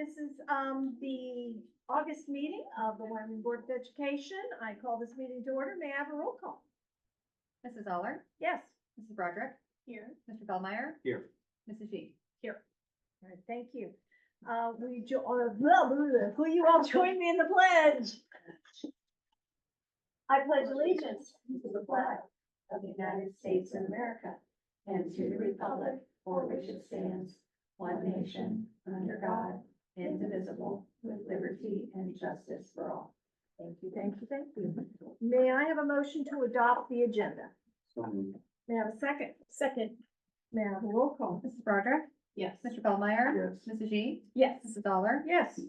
this is the August meeting of the Wyoming Board of Education. I call this meeting to order. May I have a roll call? Mrs. Aller, Yes. Mrs. Broderick, Here. Mr. Feldmeyer, Here. Mrs. G. Here. All right, thank you. Will you all join me in the pledge? I pledge allegiance to the flag of the United States of America and to the republic for which it stands, one nation, under God, indivisible, with liberty and justice for all. Thank you, thank you, thank you. May I have a motion to adopt the agenda? May I have a second? Second. May I have a roll call? Mrs. Broderick, Yes. Mr. Feldmeyer, Yes. Mrs. G. Yes. Mrs. Aller. Yes.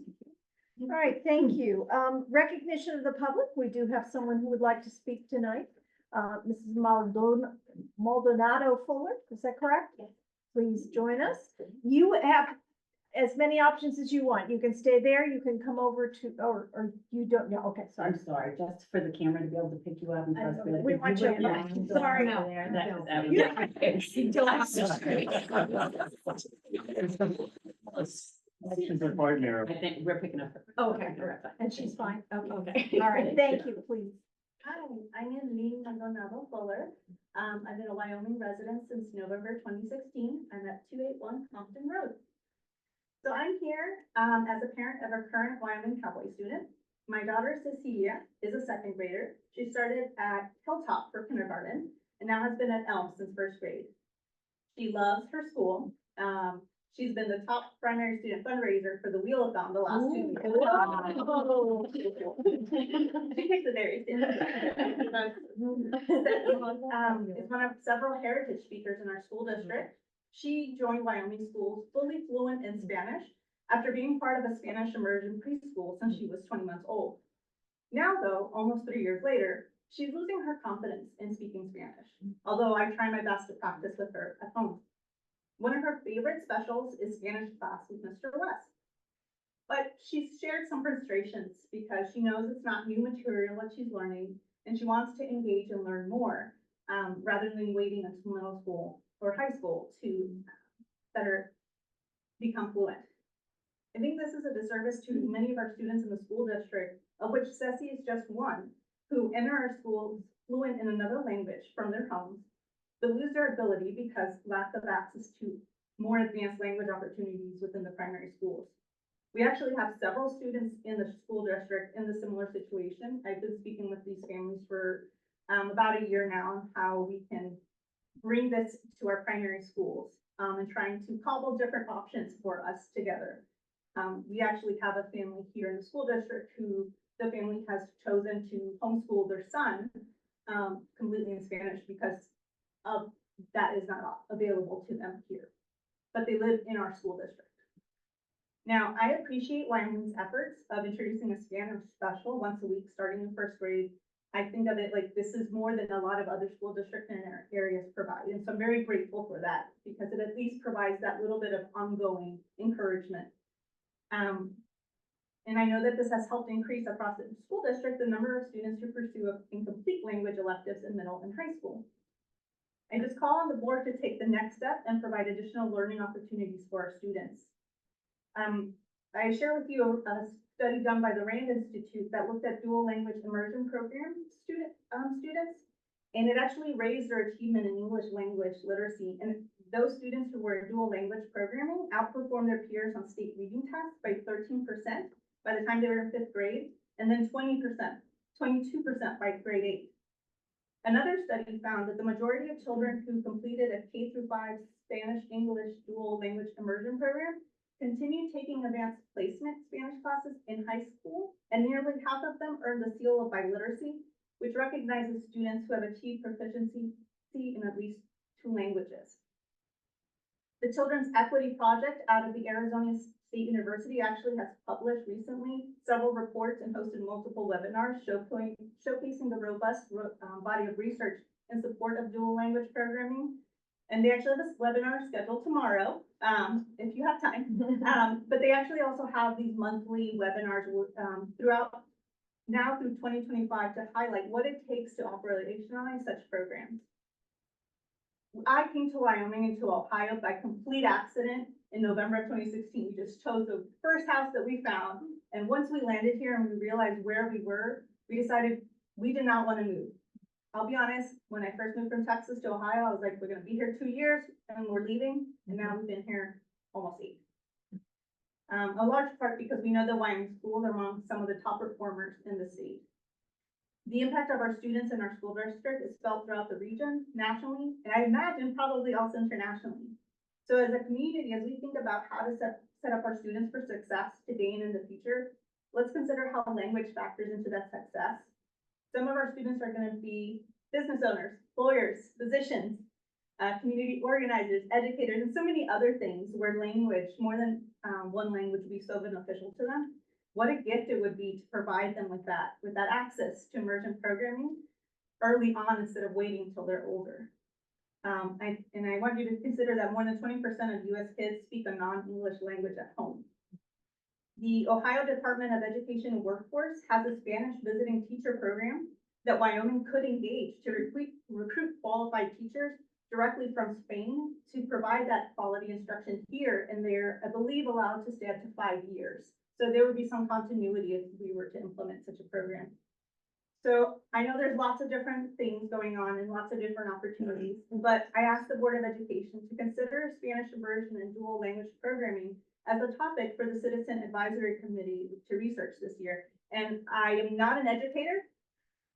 All right, thank you. Recognition of the public, we do have someone who would like to speak tonight. Mrs. Maldonado Fuller, is that correct? Yes. Please join us. You have as many options as you want. You can stay there, you can come over to, or you don't, know. Okay, sorry. I'm sorry, just for the camera to be able to pick you up and for us to be able to. We want you. Sorry. No. That You- Elections are quite narrow. I think we're picking up. Okay, and she's fine. Okay, all right, thank you, please. Hi, I'm Eileen Maldonado Fuller. I've been a Wyoming resident since November 2016. I'm at 281 Compton Road. So I'm here as a parent of a current Wyoming Cowboy student. My daughter Cecilia is a second grader. She started at Hilltop for kindergarten and now has been at Elm since first grade. She loves her school. She's been the top primary student fundraiser for the Wheel-a-thon the last 2 years. She takes it very seriously. Is one of several heritage speakers in our school district. She joined Wyoming schools fully fluent in Spanish after being part of a Spanish immersion preschool since she was 20 months old. Now though, almost 3 years later, she's losing her confidence in speaking Spanish, although I try my best to practice with her at home. One of her favorite specials is Spanish class with Mr. West. But she's shared some frustrations because she knows it's not new material that she's learning, and she wants to engage and learn more, rather than waiting until middle school or high school to better become fluent. I think this is a disservice to many of our students in the school district, of which Ceci is just one, who enter our schools fluent in another language from their homes, but lose their ability because lack of access to more advanced language opportunities within the primary schools. We actually have several students in the school district in the similar situation. I've been speaking with these families for about a year now on how we can bring this to our primary schools and trying to cobble different options for us together. We actually have a family here in the school district who the family has chosen to homeschool their son completely in Spanish because that is not available to them here, but they live in our school district. Now, I appreciate Wyoming's efforts of introducing a Spanish special once a week starting in first grade. I think of it like this is more than a lot of other school districts in our areas provide. And so I'm very grateful for that because it at least provides that little bit of ongoing encouragement. And I know that this has helped increase across the school district the number of students who pursue incomplete language electives in middle and high school. I just call on the board to take the next step and provide additional learning opportunities for our students. I share with you a study done by the Rand Institute that looked at dual language immersion program students, and it actually raised their achievement in English language literacy. And those students who were in dual language programming outperformed their peers on state reading tests by 13% by the time they were in 5th grade, and then 22% by grade 8. Another study found that the majority of children who completed a K-5 Spanish-English dual language immersion program continued taking advanced placement Spanish classes in high school, and nearly half of them earned the seal of biliteracy, which recognizes students who have achieved proficiency in at least 2 languages. The Children's Equity Project out of the Arizona State University actually has published recently several reports and hosted multiple webinars showcasing the robust body of research in support of dual language programming. And they actually have this webinar scheduled tomorrow, if you have time. But they actually also have these monthly webinars throughout now through 2025 to highlight what it takes to operationalize such programs. I came to Wyoming and to Ohio by complete accident in November of 2016. We just chose the first house that we found. And once we landed here and we realized where we were, we decided we did not want to move. I'll be honest, when I first moved from Texas to Ohio, I was like, we're gonna be here 2 years and we're leaving, and now we've been here almost 8. A large part because we know the Wyoming schools are among some of the top performers in the state. The impact of our students in our school district is felt throughout the region, nationally, and I imagine probably also internationally. So as a community, as we think about how to set up our students for success today and in the future, let's consider how language factors into that success. Some of our students are going to be business owners, lawyers, physicians, community organizers, educators, and so many other things where language, more than one language, would be so beneficial to them. What a gift it would be to provide them with that access to immersion programming early on instead of waiting until they're older. I want you to consider that more than 20% of US kids speak a non-English language at home. The Ohio Department of Education and Workforce has a Spanish visiting teacher program that Wyoming could engage to recruit qualified teachers directly from Spain to provide that quality instruction here, and they're, I believe, allowed to stay up to 5 years. So there would be some continuity if we were to implement such a program. So I know there's lots of different things going on and lots of different opportunities, but I asked the Board of Education to consider Spanish immersion and dual language programming as a topic for the Citizen Advisory Committee to research this year. And I am not an educator,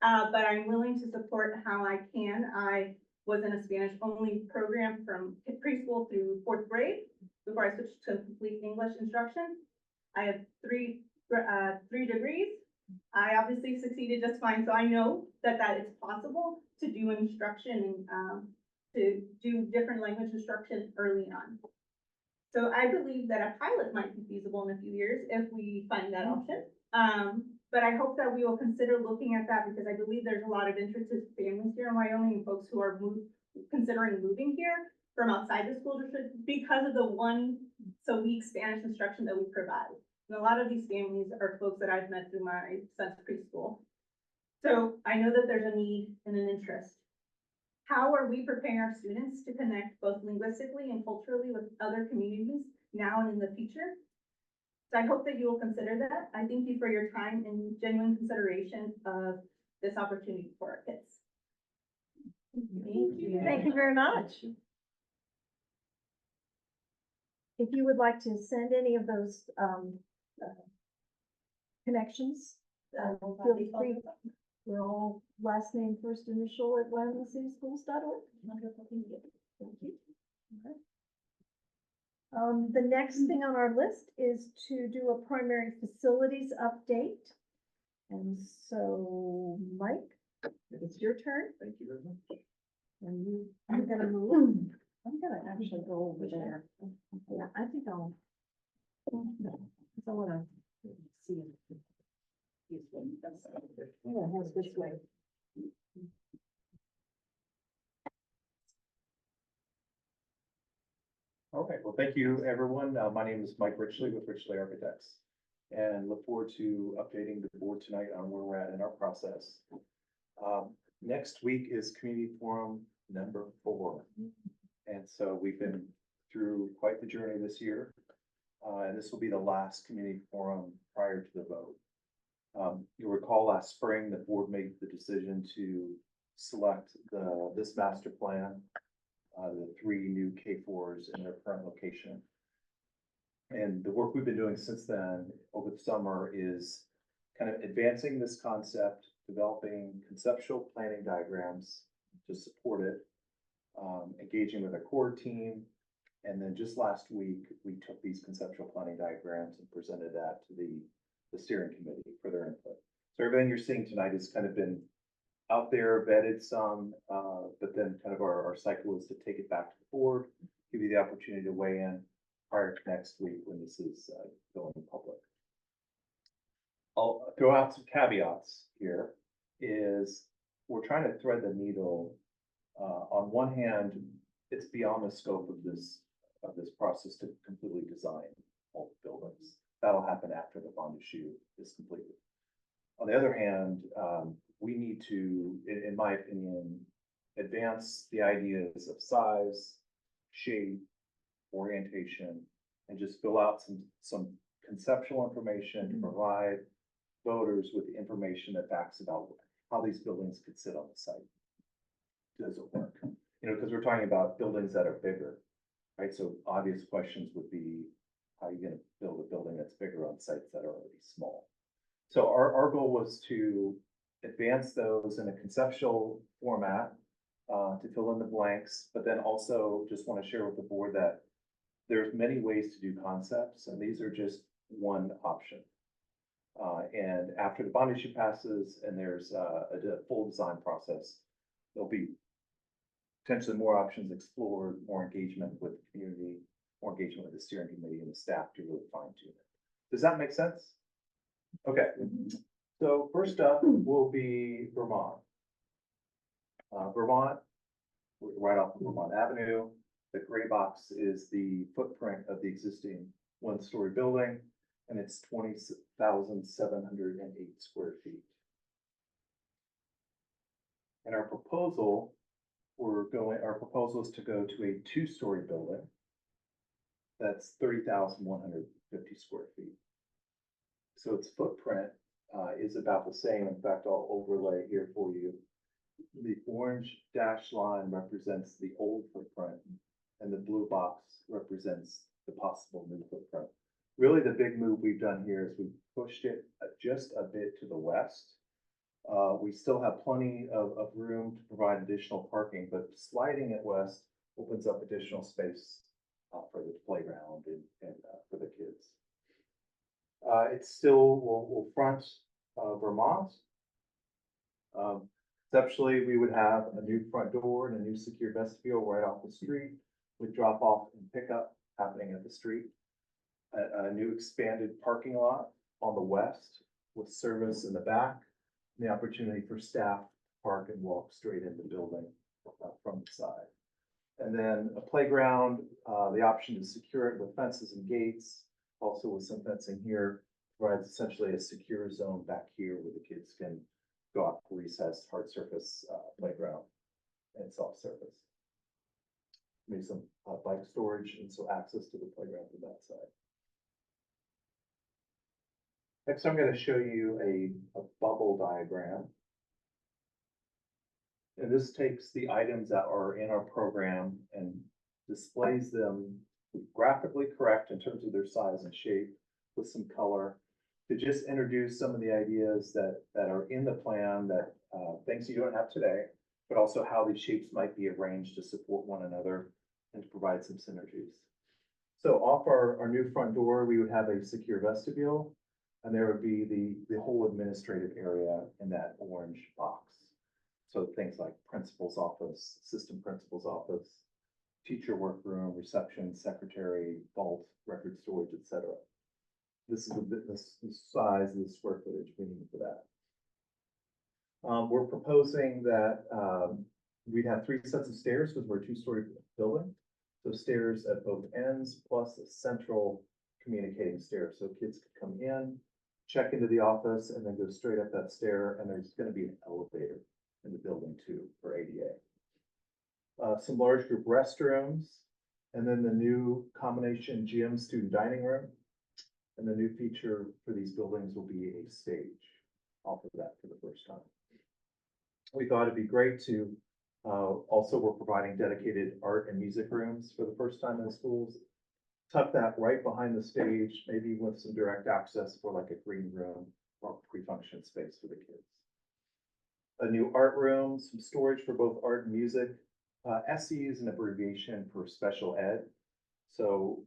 but I'm willing to support how I can. I was in a Spanish-only program from preschool through 4th grade before I switched to complete English instruction. I have three degrees. I obviously succeeded just fine, so I know that it's possible to do instruction and to do different language instruction early on. So I believe that a pilot might be feasible in a few years if we find that option. But I hope that we will consider looking at that because I believe there's a lot of interested families here in Wyoming and folks who are considering moving here from outside the school district because of the once-a-week Spanish instruction that we provide. And a lot of these families are folks that I've met through my son's preschool. So I know that there's a need and an interest. How are we preparing our students to connect both linguistically and culturally with other communities now and in the future? So I hope that you will consider that. I thank you for your time and genuine consideration of this opportunity for our kids. Thank you. Thank you very much. If you would like to send any of those connections, feel free. We're all last name, first initial at WyomingCitySchools.org. Wonderful, thank you. Thank you. Okay. The next thing on our list is to do a primary facilities update. And so, Mike, it's your turn. Thank you very much. And I'm gonna move. I'm gonna actually go over there. Yeah, I think I'll. I wanna see it. Yeah, it has this way. Okay, well, thank you, everyone. My name is Mike Richley with Richley Architects, and look forward to updating the board tonight on where we're at in our process. Next week is Community Forum number 4. And so we've been through quite the journey this year. And this will be the last community forum prior to the vote. You'll recall last spring, the board made the decision to select this master plan, the 3 new K4s in their current location. And the work we've been doing since then over the summer is kind of advancing this concept, developing conceptual planning diagrams to support it, engaging with a core team. And then just last week, we took these conceptual planning diagrams and presented that to the steering committee for their input. So everything you're seeing tonight has kind of been out there, vetted some, but then kind of our cycle is to take it back to the board, give you the opportunity to weigh in prior to next week when this is going public. I'll throw out some caveats here. Is we're trying to thread the needle. On one hand, it's beyond the scope of this process to completely design all the buildings. That'll happen after the bond issue is completed. On the other hand, we need to, in my opinion, advance the ideas of size, shape, orientation, and just fill out some conceptual information to provide voters with the information that backs about how these buildings could sit on the site. Does it work? You know, because we're talking about buildings that are bigger, right? So obvious questions would be, how are you gonna build a building that's bigger on sites that are already small? So our goal was to advance those in a conceptual format, to fill in the blanks, but then also just want to share with the board that there's many ways to do concepts, and these are just one option. And after the bond issue passes and there's a full design process, there'll be potentially more options explored, more engagement with the community, more engagement with the steering committee and the staff to really fine tune it. Does that make sense? Okay, so first up will be Vermont. Vermont, right off of Vermont Avenue. The gray box is the footprint of the existing one-story building, and it's 20,708 square feet. And our proposal is to go to a two-story building. That's 30,150 square feet. So its footprint is about the same. In fact, I'll overlay here for you. The orange dashed line represents the old footprint, and the blue box represents the possible new footprint. Really, the big move we've done here is we've pushed it just a bit to the west. We still have plenty of room to provide additional parking, but sliding it west opens up additional space for the playground and for the kids. It still will front Vermont. Conceptually, we would have a new front door and a new secure vestibule right off the street with drop off and pickup happening at the street. A new expanded parking lot on the west with service in the back, and the opportunity for staff to park and walk straight in the building from the side. And then a playground, the option to secure it with fences and gates, also with some fencing here, provides essentially a secure zone back here where the kids can go out for recess, hard surface playground, and soft surface. Maybe some bike storage and so access to the playground from that side. Next, I'm going to show you a bubble diagram. And this takes the items that are in our program and displays them graphically correct in terms of their size and shape with some color to just introduce some of the ideas that are in the plan, that things you don't have today, but also how these shapes might be arranged to support one another and to provide some synergies. So off our new front door, we would have a secure vestibule, and there would be the whole administrative area in that orange box. So things like principal's office, assistant principal's office, teacher workroom, reception, secretary, vault, record storage, etc. This is the size of the square footage we need for that. We're proposing that we'd have 3 sets of stairs because we're a 2-story building. So stairs at both ends plus a central communicating stair. So kids could come in, check into the office, and then go straight up that stair, and there's going to be an elevator in the building too for ADA. Some large group restrooms, and then the new combination gym student dining room. And the new feature for these buildings will be a stage off of that for the first time. We thought it'd be great to, also we're providing dedicated art and music rooms for the first time in the schools. Tuck that right behind the stage, maybe with some direct access for like a green room or pre-function space for the kids. A new art room, some storage for both art and music. SE is an abbreviation for special ed. So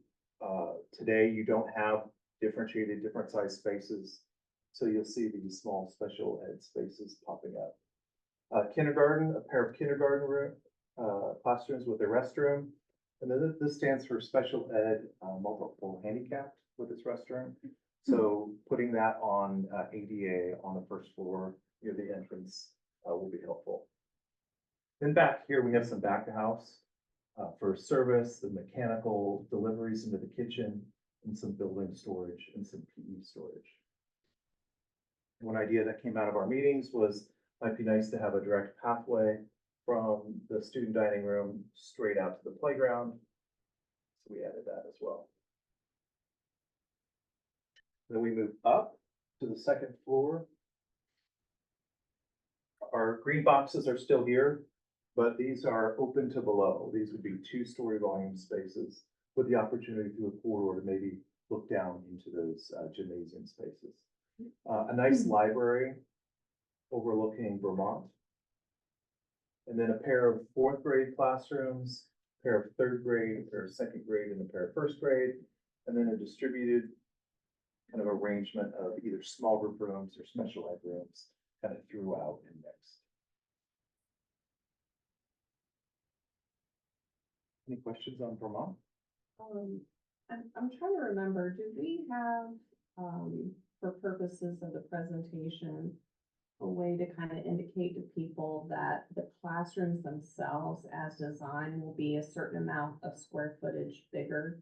today you don't have differentiated different size spaces. So you'll see these small special ed spaces popping up. Kindergarten, a pair of kindergarten room, classrooms with a restroom. And then this stands for special ed multiple handicapped with its restroom. So putting that on ADA on the first floor near the entrance will be helpful. Then back here, we have some back of house for service, the mechanical deliveries into the kitchen, and some building storage and some PE storage. One idea that came out of our meetings was might be nice to have a direct pathway from the student dining room straight out to the playground. So we added that as well. Then we move up to the second floor. Our green boxes are still here, but these are open to below. These would be two-story volume spaces with the opportunity through a corridor to maybe look down into those gymnasium spaces. A nice library overlooking Vermont. And then a pair of fourth grade classrooms, a pair of third grade or second grade, and a pair of first grade, and then a distributed kind of arrangement of either small group rooms or special ed rooms kind of throughout and mixed. Any questions on Vermont? I'm trying to remember, do we have, for purposes of the presentation, a way to kind of indicate to people that the classrooms themselves as designed will be a certain amount of square footage bigger?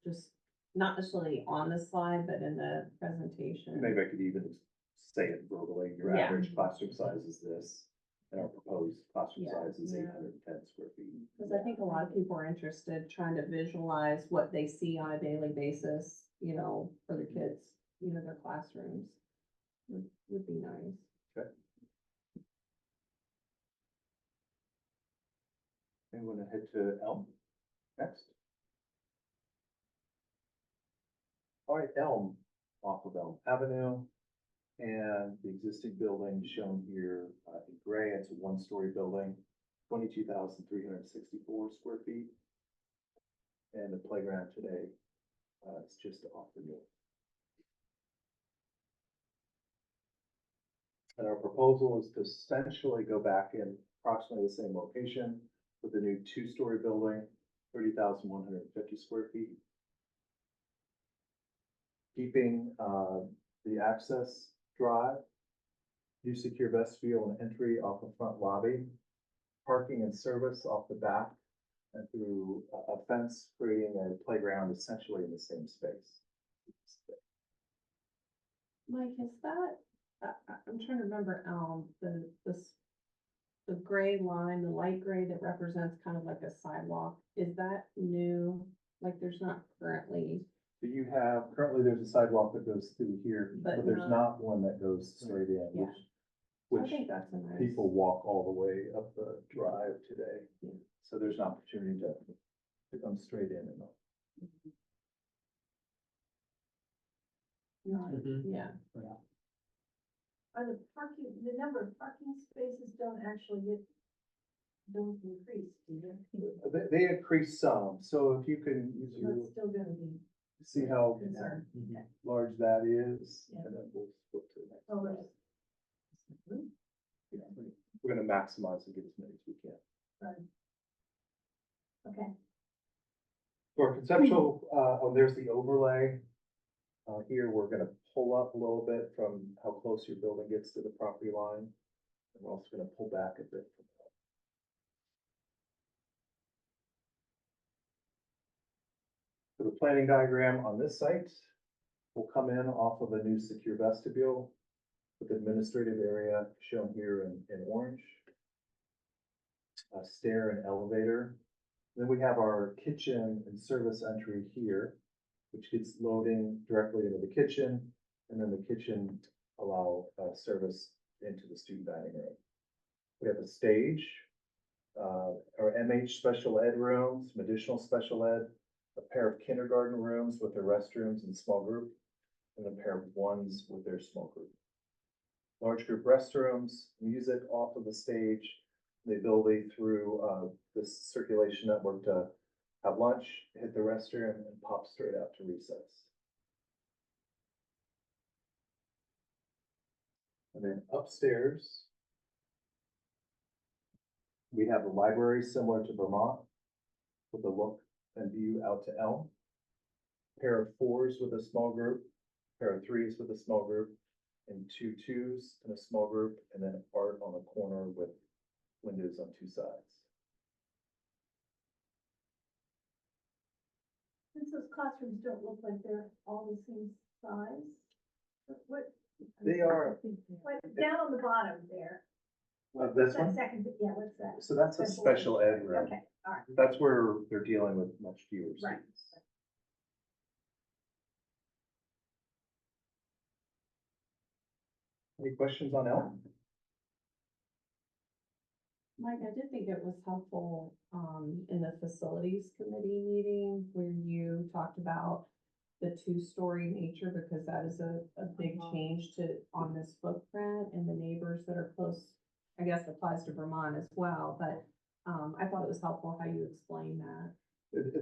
Just not necessarily on the slide, but in the presentation. Maybe I could even say it verbally, your Yeah. average classroom size is this, and our proposed classroom Yeah, size is yeah. 810 square feet. Because I think a lot of people are interested, trying to visualize what they see on a daily basis, you know, for the kids, you know, their classrooms. Would be nice. And we're gonna head to Elm next. All right, Elm, off of Elm Avenue. And the existing building shown here in gray, it's a one-story building, 22,364 square feet. And the playground today is just off the hill. And our proposal is to essentially go back in approximately the same location with a new two-story building, 30,150 square feet. Keeping the access drive, new secure vestibule and entry off the front lobby, parking and service off the back, and through a fence creating a playground essentially in the same space. Mike, is that, I'm trying to remember, the gray line, the light gray that represents kind of like a sidewalk, is that new? Like, there's not currently, Do you have, currently there's a sidewalk that goes through here, But but there's not- not one that goes straight in, Yeah. which, I which think that's a nice. people walk all the way up the drive today. Yeah. So there's an opportunity to come straight in and up. Yeah, Are the parking, the number of parking spaces don't increase, do they? They increase some, so if you can use So your, it's still gonna be see how concerned. large that is, Yeah. and then we'll flip to the next. Oh, slide. Yeah, we're gonna maximize and get as many as we can. right. Okay. For conceptual, there's the overlay. Here, we're gonna pull up a little bit from how close your building gets to the property line. And we're also gonna pull back a bit from that. For the planning diagram on this site, we'll come in off of a new secure vestibule with administrative area shown here in orange. A stair and elevator. Then we have our kitchen and service entry here, which gets loading directly into the kitchen, and then the kitchen allow service into the student dining room. We have a stage, our MH special ed rooms, some additional special ed, a pair of kindergarten rooms with their restrooms and small group, and a pair of ones with their small group. Large group restrooms, music off of the stage, the ability through this circulation network to have lunch, hit the restroom, and pop straight out to recess. And then upstairs, we have a library similar to Vermont with a look and view out to Elm. Pair of fours with a small group, pair of threes with a small group, and two twos in a small group, and then art on the corner with windows on two sides. Since those classrooms don't look like they're all the same size, what? They are- What, down on the bottom there. This That one, second, yeah, what's that? so that's a special ed room. Okay, all right. That's where they're dealing with much fewer Right. students. Any questions on Elm? Mike, I did think it was helpful, in the facilities committee meeting where you talked about the two-story nature, because that is a big change to, on this footprint, and the neighbors that are close, I guess applies to Vermont as well, but, I thought it was helpful how you explained that.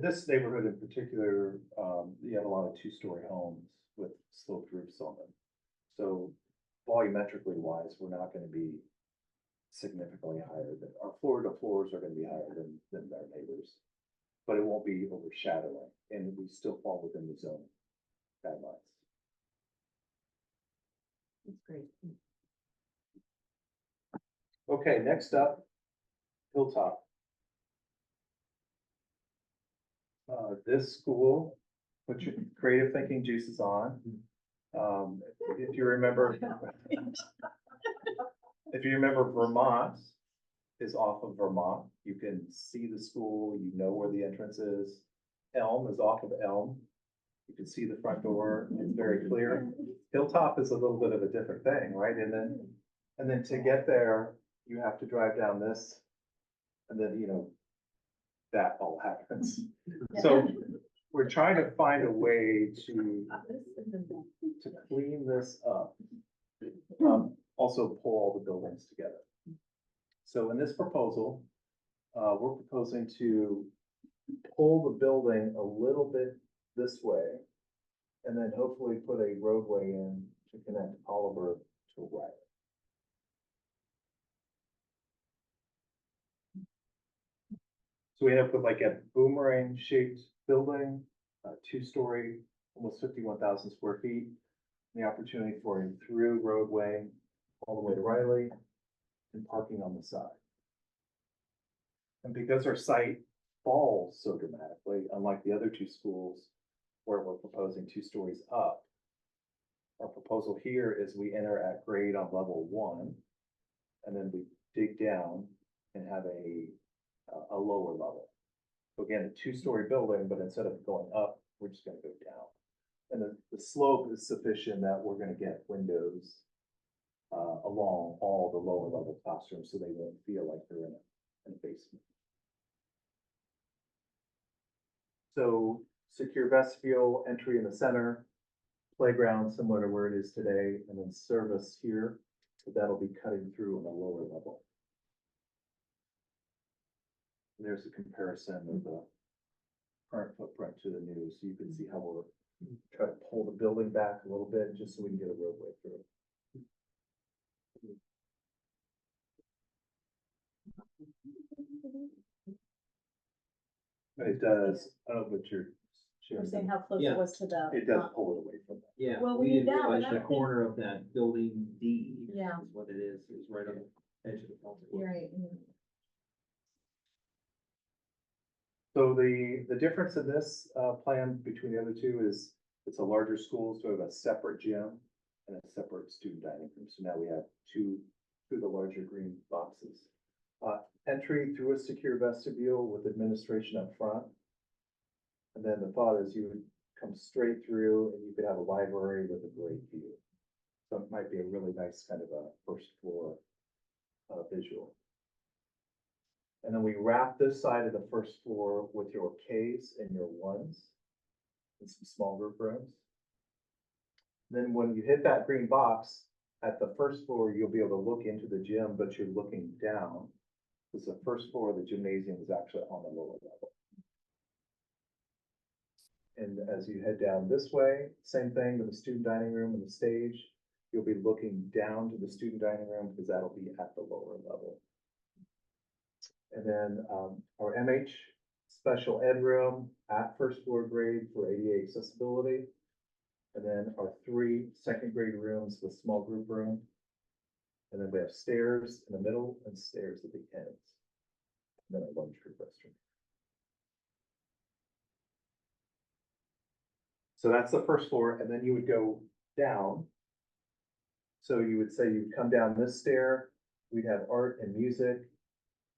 This neighborhood in particular, you have a lot of two-story homes with sloped roofs on them. So volumetrically wise, we're not gonna be significantly higher than, our floor to floors are gonna be higher than their neighbors. But it won't be overshadowing, and we still fall within the zone guidelines. That's great. Okay, next up, Hilltop. This school, put your creative thinking juices on. If you remember, Vermont is off of Vermont. You can see the school, you know where the entrance is. Elm is off of Elm. You can see the front door, it's very clear. Hilltop is a little bit of a different thing, right? And then to get there, you have to drive down this. And then, you know, that all happens. So we're trying to find a way to clean this up. Also pull all the buildings together. So in this proposal, we're proposing to pull the building a little bit this way, and then hopefully put a roadway in to connect Oliver to Riley. So we end up with like a boomerang shaped building, two-story, almost 51,000 square feet. The opportunity for a through roadway all the way to Riley and parking on the side. And because our site falls so dramatically, unlike the other two schools where we're proposing 2 stories up, our proposal here is we enter at grade on level 1, and then we dig down and have a lower level. So again, a 2-story building, but instead of going up, we're just gonna go down. And the slope is sufficient that we're gonna get windows along all the lower level classrooms, so they won't feel like they're in a basement. So secure vestibule, entry in the center, playground similar to where it is today, and then service here. So that'll be cutting through on a lower level. And there's a comparison of the current footprint to the new, so you can see how we're trying to pull the building back a little bit just so we can get a roadway through. But it does, I don't know what you're We're sharing. saying how close Yeah. it was to the. It does pull it away from that. Yeah. Well, we we need didn't that, but realize I the think- corner of that building D. Yeah. Is what it is right on the edge of the. You're right. So the difference in this plan between the other two is it's a larger school, so we have a separate gym and a separate student dining room. So now we have two of the larger green boxes. Entry through a secure vestibule with administration up front. And then the thought is you would come straight through and you could have a library with a great view. So it might be a really nice kind of a first floor visual. And then we wrap this side of the first floor with your Ks and your 1s and some small group rooms. Then when you hit that green box at the first floor, you'll be able to look into the gym, but you're looking down. Because the first floor of the gymnasium is actually on the lower level. And as you head down this way, same thing with the student dining room and the stage. You'll be looking down to the student dining room because that'll be at the lower level. And then our MH special ed room at first floor grade for ADA accessibility. And then our 3 second grade rooms with small group room. And then we have stairs in the middle and stairs at the ends. And then a lunch group restroom. So that's the first floor, and then you would go down. So you would say you'd come down this stair, we'd have art and music.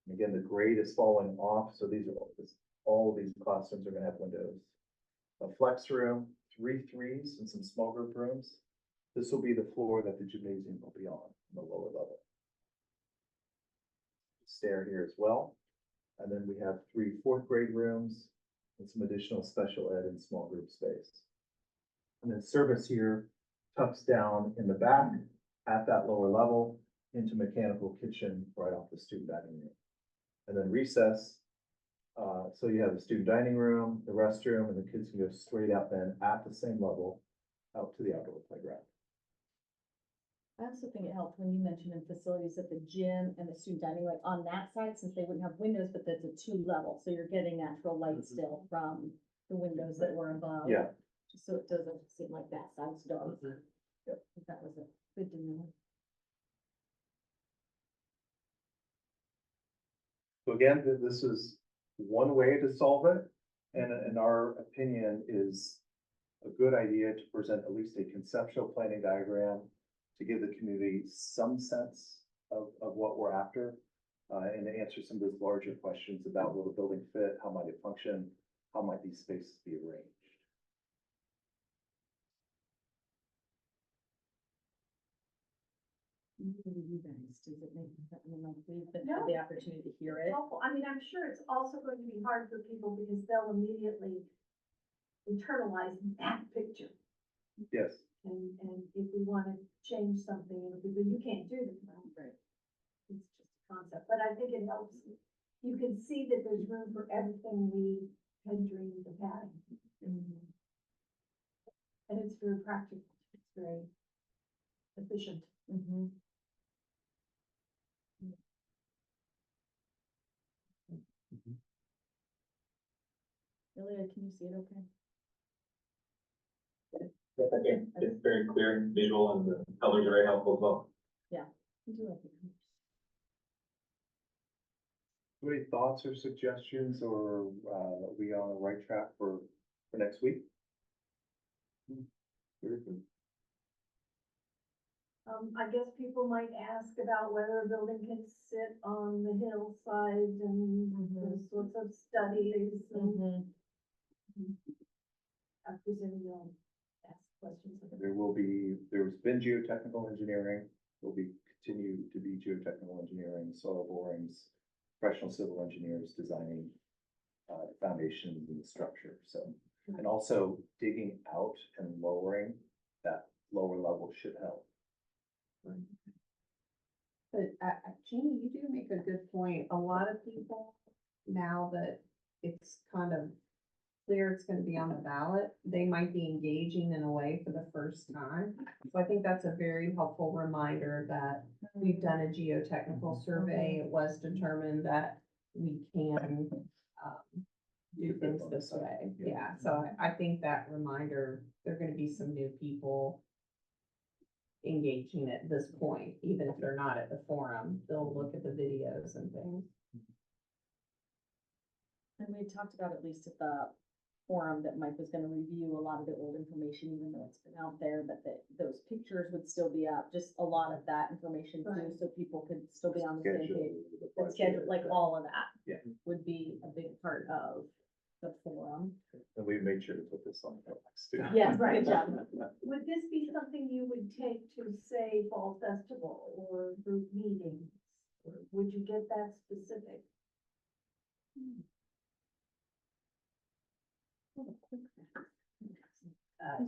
And again, the grade is falling off, so these are all of these classrooms are gonna have windows. A flex room, 3 3s and some small group rooms. This will be the floor that the gymnasium will be on the lower level. Stair here as well. And then we have 3 fourth grade rooms and some additional special ed and small group space. And then service here tucks down in the back at that lower level into mechanical kitchen right off the student dining room. And then recess, so you have the student dining room, the restroom, and the kids can go straight out then at the same level out to the outdoor playground. I also think it helped when you mentioned in facilities that the gym and the student dining, like on that side, since they wouldn't have windows, but that's a 2 level, so you're getting natural light still from the windows that were above. Yeah. Just so it doesn't seem like that side's dark. Yep. That was a good to know. So again, this is one way to solve it, and in our opinion is a good idea to present at least a conceptual planning diagram to give the community some sense of what we're after, and to answer some of those larger questions about will the building fit, how might it function, how might these spaces be arranged. You guys, does it make, I mean, like, we've been, No. had the opportunity to hear it. Helpful. I mean, I'm sure it's also going to be hard for people because they'll immediately internalize that picture. Yes, And if we want to change something, you can't do that. Right. It's just a concept, but I think it helps. You can see that there's room for everything we had dreamed of having. And it's very practical. It's very efficient. Mm-hmm. Ilya, can you see it okay? Yes, I think it's very clear and visual, and the colors are very helpful as well. I do like it. any thoughts or suggestions, or are we on the right track for next week? Very good. I guess people might ask about whether a building can sit on the hillside and those sorts of studies. And I presume you'll ask questions. of it. There's been geotechnical engineering, will be continue to be geotechnical engineering, soil borings, professional civil engineers designing foundations and the structure, so. And also digging out and lowering that lower level should help. But Jeannie, you do make a good point. A lot of people, now that it's kind of clear it's gonna be on the ballot, they might be engaging in a way for the first time. So I think that's a very helpful reminder that we've done a geotechnical survey. It was determined that we can, do things this way. Yeah, so I think that reminder, there are gonna be some new people engaging at this point, even if they're not at the forum, they'll look at the videos and things. And we talked about, at least at the forum, that Mike was gonna review a lot of the old information, even though it's been out there, but that those pictures would still be up, just a lot of that information too, Right. so people could still be on the same Schedule, page. the The budget, schedule, like all of that. Yeah. Would be a big part of the forum. And we made sure to put this on the next too. Yes, Right. good job. Would this be something you would take to, say, fall festival or group meetings? Or would you get that specific?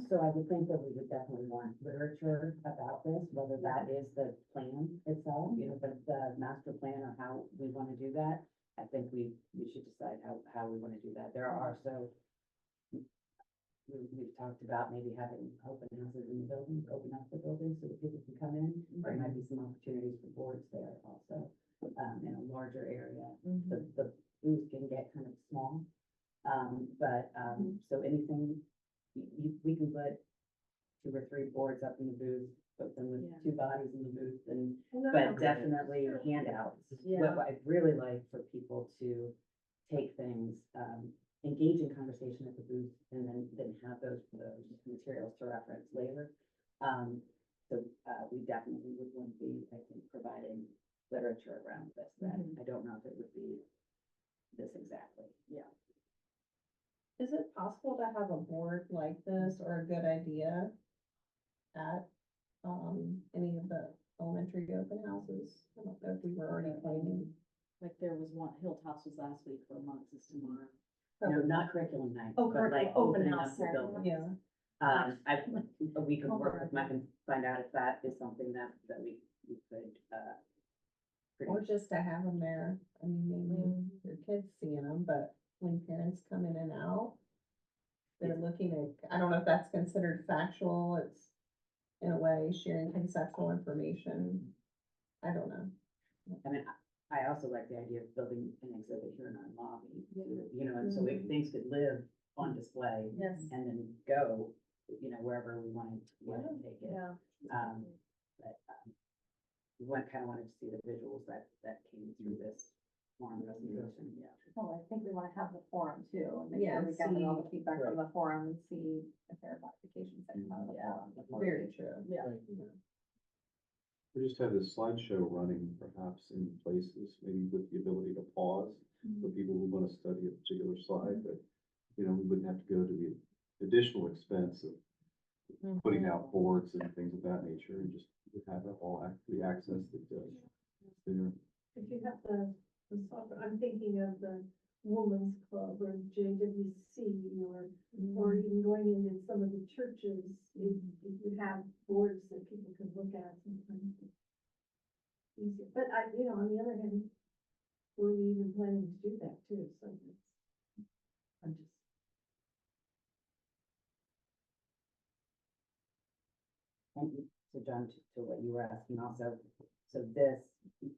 So I would think that we would definitely want literature about this, whether that is the plan itself, you know, the master plan or how we want to do that. I think we should decide how we want to do that. There are also, we've talked about maybe having open houses in the buildings, open up the buildings so that people can come in. There might be some opportunities for boards there also, in a larger area. The booth can get kind of small. So anything, we can put 2 or 3 boards up in the booth, put them with Yeah. 2 bodies in the booth, and, No, but definitely handouts. Yeah. What I'd really like for people to take things, engage in conversation at the booth, and then have those materials to reference later. We definitely would want to be, I think, providing literature around this, that I don't know if it would be this exactly. Yeah. Is it possible to have a board like this or a good idea at any of the elementary open houses? I don't know if we were already planning. Like there was one, Hilltops was last week, Vermont's is tomorrow. No, not curriculum night, Oh, but like open opening up house, the sorry. building. Yeah. We could work with Mike and find out if that is something that we could, Or just to have them there. I mean, maybe your kids seeing them, but when parents come in and out, they're looking at, I don't know if that's considered factual, it's in a way sharing conceptual information. I don't know. I mean, I also like the idea of building an exhibit here in our lobby, you know, and so if things could live on display Yes. and then go, you know, wherever we want to take it. Yeah. But, we kind of wanted to see the visuals that came through this forum presentation, yeah. Well, I think we wanna have the forum too, and make Yeah, sure we gather all the see- feedback from the forum and see if there are modifications that come out of the forum. before we- Very true. Yeah. We just have this slideshow running perhaps in places, maybe with the ability to pause for people who want to study a particular slide, but, you know, we wouldn't have to go to the additional expense of putting out boards and things of that nature, and just would have it all the access that there. If you have the software, I'm thinking of the Women's Club or JWC or even going into some of the churches, if you have boards that people can look at sometimes. It's easier, but on the other hand, were we even planning to do that too, so I'm just. So John, to what you were asking also, so this,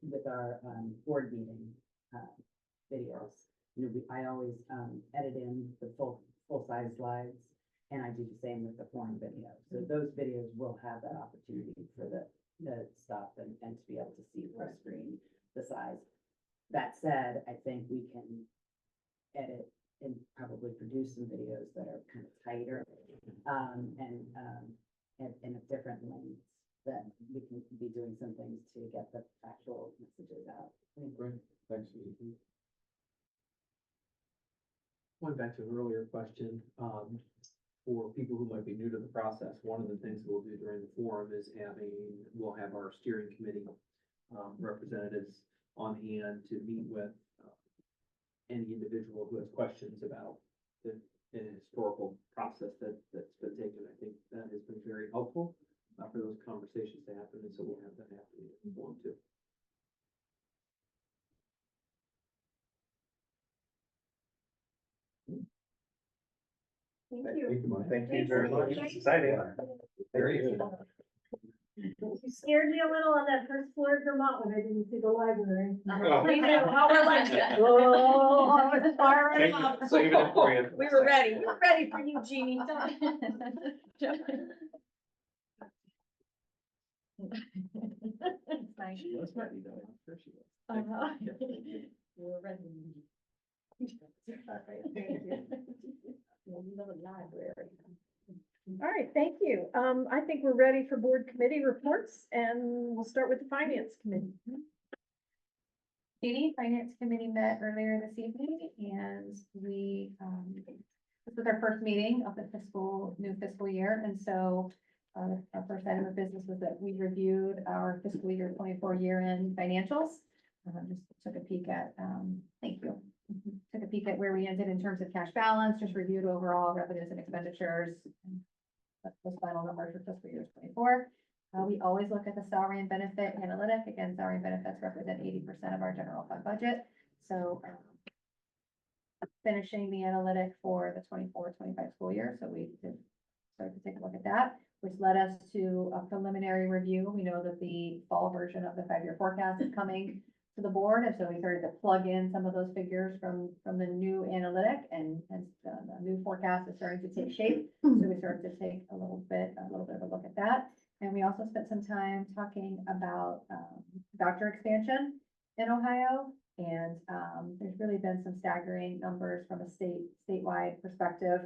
with our, board meeting, videos, you know, I always, edit in the full-size slides, and I do the same with the forum video. So those videos will have that opportunity for the stuff and to be able to see per screen the size. That said, I think we can edit and probably produce some videos that are kind of tighter, and a different length, that we can be doing some things to get the actual messages out. Great, thanks, Susan. Going back to an earlier question, for people who might be new to the process, one of the things we'll do during the forum is we'll have our steering committee representatives on hand to meet with any individual who has questions about the historical process that's been taken. I think that has been very helpful for those conversations to happen, and so we'll have that happen in the forum too. Thank Thank you. you, Mike. Thank you very much. It's exciting. Very You scared me a little on that first floor of Vermont when I didn't see the library. Oh. We knew how we're like that. Oh, I was firing Thank up. you. Saving it for you. We were ready for you, Jeannie. It's nice. She was ready though, I'm sure she was. Uh-huh. Yeah. We were ready. All right, thank you. I think we're ready for board committee reports and we'll start with the finance committee. Judy, Finance Committee met earlier this evening and we, this was our first meeting of the new fiscal year. And so our first item of business was that we reviewed our fiscal year 24 year-end financials. Just took a peek at, thank you. Took a peek at where we ended in terms of cash balance, just reviewed overall revenues and expenditures. Those final numbers for fiscal year 24. We always look at the salary and benefit analytic. Again, salary and benefits represent 80% of our general fund budget. So finishing the analytic for the 24-25 school year. So we did start to take a look at that, which led us to a preliminary review. We know that the fall version of the 5-year forecast is coming to the board. And so we started to plug in some of those figures from the new analytic, and the new forecast is starting to take shape. So we started to take a little bit of a look at that. And we also spent some time talking about voucher expansion in Ohio. And there's really been some staggering numbers from a statewide perspective.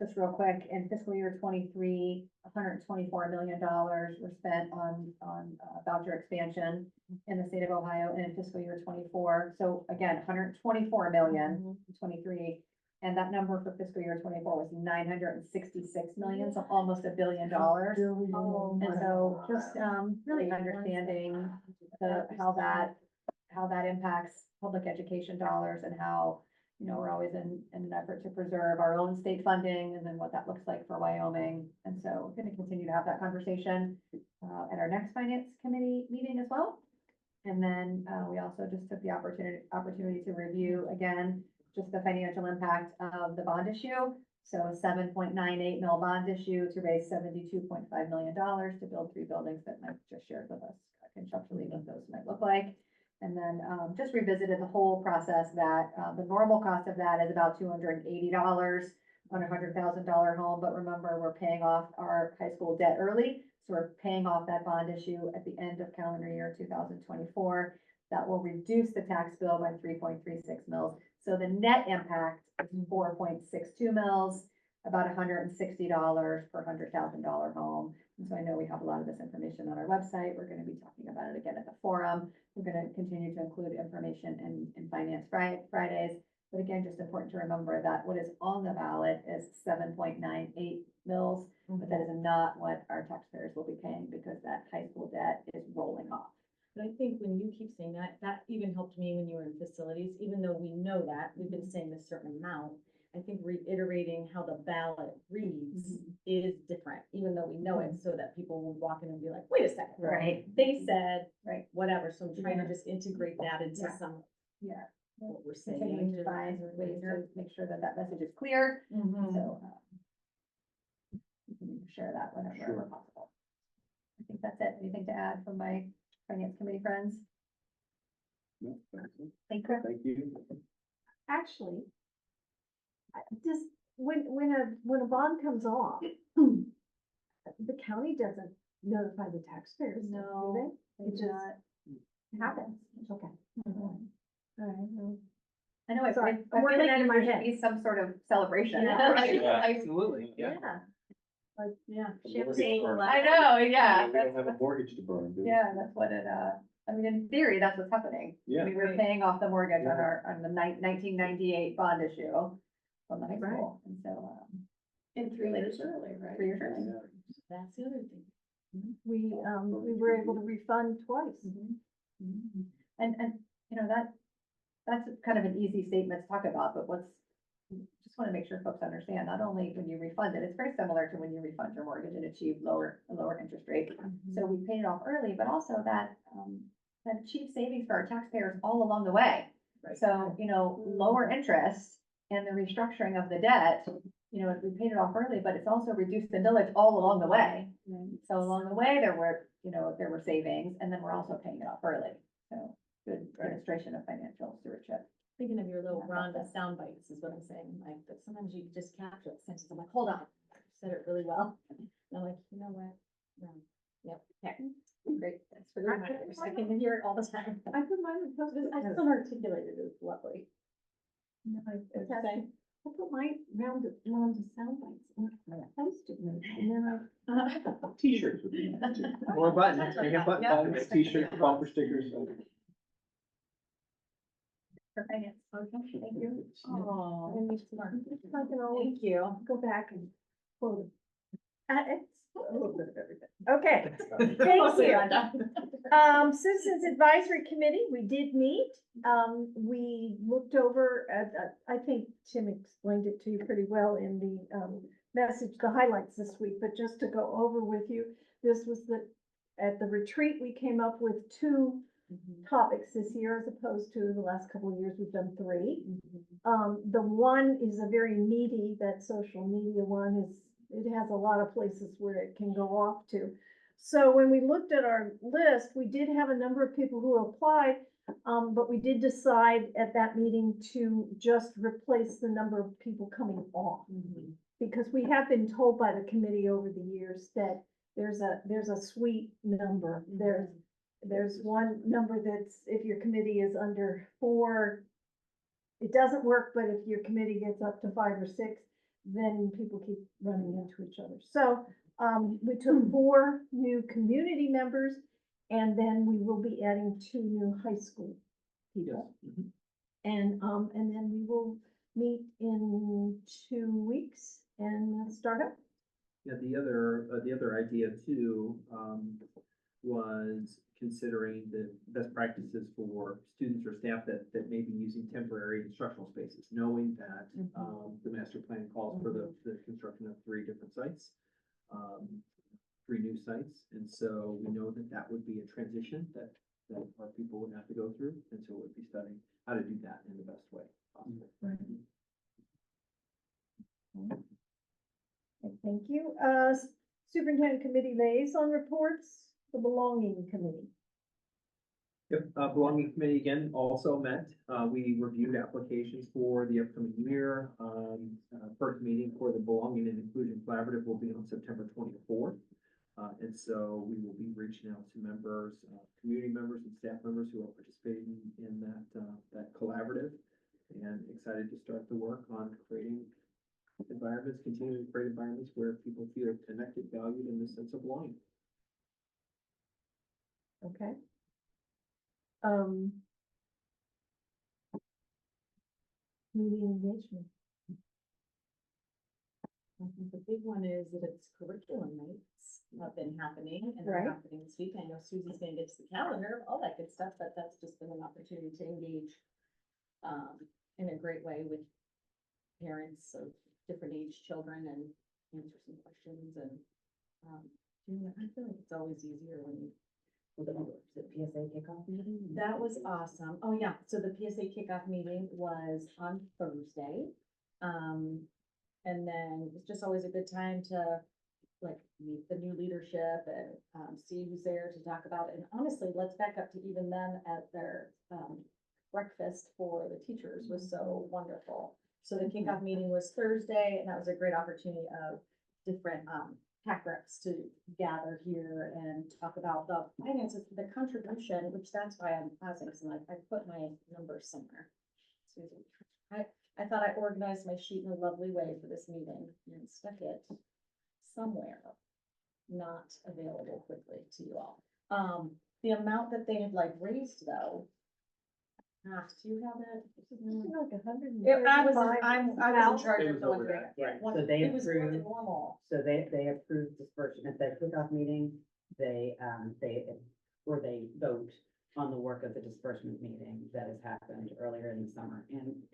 Just real quick, in fiscal year 23, $124 million were spent on voucher expansion in the state of Ohio, and in fiscal year 24. So again, 124 million in 23. And that number for fiscal year 24 was 966 million, so almost $1 billion. And so just, really understanding how that impacts public education dollars and how, we're always in an effort to preserve our own state funding and then what that looks like for Wyoming. And so we're gonna continue to have that conversation, at our next finance committee meeting as well. And then, we also just took the opportunity to review again, just the financial impact of the bond issue. So a 7.98 mil bond issue to raise $72.5 million to build 3 buildings that Mike just shared with us conceptually what those might look like. And then, just revisited the whole process that, the normal cost of that is about $280 on a $100,000 home. But remember, we're paying off our high school debt early. So we're paying off that bond issue at the end of calendar year 2024. That will reduce the tax bill by 3.36 mils. So the net impact is 4.62 mils, about $160 per $100,000 home. And so I know we have a lot of this information on our website. We're going to be talking about it again at the forum. We're going to continue to include information in Finance Fridays. But again, just important to remember that what is on the ballot is 7.98 mils, but that is not what our taxpayers will be paying because that high school debt is rolling off. But I think when you keep saying that, that even helped me when you were in facilities, even though we know that, we've been saying a certain amount. I think reiterating how the ballot reads is different, even though we know it, so that people will walk in and be like, wait a second. Right. They said, Right. whatever, so I'm trying to just integrate that into some, Yeah. what we're Continuing saying. to find ways to make sure that that message is clear. So, continue to share that whenever possible. I think that's it. Anything to add from my finance committee friends? No, that's it. Thank you. Thank you. Actually, just when a bond comes off, the county doesn't notify the taxpayers, do No, they? it's It just not. happens. Okay. All right, well, I know, Sorry, I I'm feel working like out in my there should head. be some sort of celebration. Yeah. Right? Yeah, Like, absolutely, yeah. like, yeah. Champagne. Mortgage I know, yeah. We don't that's have a what- mortgage to burn, do we? Yeah, that's what it, I mean, in theory, that's what's happening. I Yeah. mean, we're paying off the mortgage on Yeah. on the 1998 bond issue from the high Right. school. And so, In 3 years early, right? 3 years early. Yeah. That's the other thing. We were able to refund twice. And, that's kind of an easy statement to talk about, but just want to make sure folks understand, not only when you refund it, it's very similar to when you refund your mortgage and achieve a lower interest rate. So we paid it off early, but also that achieves savings for our taxpayers all along the way. Right. So, lower interest and the restructuring of the debt, we paid it off early, but it's also reduced the millage all along the way. So along the way, there were savings, and then we're also paying it off early. So good demonstration of financial stewardship. Thinking of your little Rhonda sound bites is what I'm saying, like, that sometimes you just capture the sentence, I'm like, hold on, you said it really well. And I'm like, you know what? Yep, okay, great, thanks for the reminders, I can hear it all the time. I put mine in post. I still articulated it lovely. No, It's I okay. put my round of sound bites on my post-it notes, and then T-shirts would be nice too. More buttons, we have Yeah. buttons. T-shirts, bumper stickers. For finance. Okay, thank you. Oh, I can always thank you. go back and quote it. It's a little bit of everything. Okay, thank you. Citizens Advisory Committee, we did meet. We looked over, I think Tim explained it to you pretty well in the, message, the highlights this week, but just to go over with you, this was at the retreat, we came up with 2 topics this year as opposed to the last couple of years, we've done 3. The one is a very meaty, that social media one it has a lot of places where it can go off to. So when we looked at our list, we did have a number of people who applied, but we did decide at that meeting to just replace the number of people coming off. Because we have been told by the committee over the years that there's a sweet number. There's one number that's, if your committee is under 4, it doesn't work, but if your committee gets up to 5 or 6, then people keep running into each other. So we took 4 new community members, and then we will be adding 2 new high school people. And then we will meet in 2 weeks and start up. Yeah, the other idea too, was considering the best practices for students or staff that may be using temporary instructional spaces, knowing that, the master plan calls for the construction of 3 different sites, 3 new sites, and so we know that that would be a transition that our people would have to go through, and so we'll be studying how to do that in the best way possible. Right. Thank you. Superintendent committee liaison reports, the belonging committee. Yep, belonging committee again also met. We reviewed applications for the upcoming year. First meeting for the Belonging and Inclusion Collaborative will be on September 24th. And so we will be reaching out to members, community members and staff members who are participating in that collaborative, and excited to start the work on creating environments, continuing to create environments where people feel connected, valued, and a sense of belonging. Okay. Community engagement. I think the big one is that it's curriculum nights have been happening and Right. they're happening this week. I know Susie's gonna get to the calendar, all that good stuff, but that's just been an opportunity to engage in a great way with parents of different age children and answer some questions and I feel like it's always easier when you. The PSA kickoff meeting? That was awesome. Oh, yeah. So the PSA kickoff meeting was on Thursday. And then it's just always a good time to like meet the new leadership and see who's there to talk about it. And honestly, let's back up to even them at their breakfast for the teachers was so wonderful. So the kickoff meeting was Thursday, and that was a great opportunity of different TAC reps to gather here and talk about the finances, the contribution, which that's why I'm pausing, because I put my numbers somewhere. Susie, I thought I organized my sheet in a lovely way for this meeting and stuck it somewhere not available quickly to you all. The amount that they had like raised though, do you have it? Like 135. I was in charge It of was going over through that, it. right. One- So they It was more than approved- normal. So they approved dispersion at their kickoff meeting, they vote on the work of the disbursement meeting that has happened earlier in the summer. And